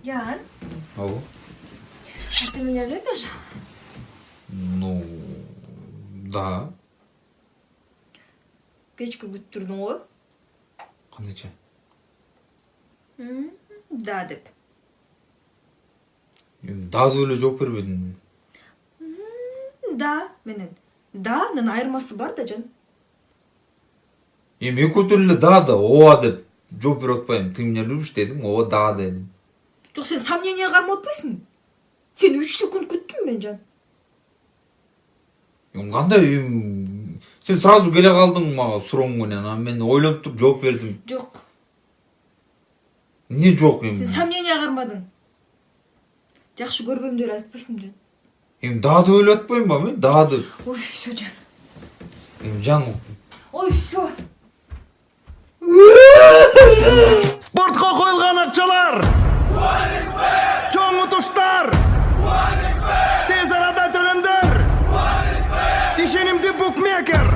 Ян, Ау. а ты меня любишь? Ну, да. Кечке күтіп тұрдың ғой? Қандайша? Да деп. Дады өлі жоқ бербедің. Да, менен. Данын айырмасы бар да, Жан. Екі түрлі дады, оа деп жоқ беріп отпайым. Ты меня любишь дедің, о да дедім. Жоқ, сен сомнение қармап отпайсың. Сен 3 секунд күттің мен, Жан. Қандай, сен сразу келе қалдың маға сұрауыңменен, мен ойлап тұрып жоқ бердім. Жоқ. Не жоқ мен? Сен сомнение қармадың. Жақшы көрбеймін деп айтпайсың, Жан. Дады өлі отпайым ба мен? Дады. Ой, все, Жан. Жан. Ой, все. Спортқа қойылған ақшалар! Чоң ұтыштар! Тез арада төлемдер! Ишенимді букмекер!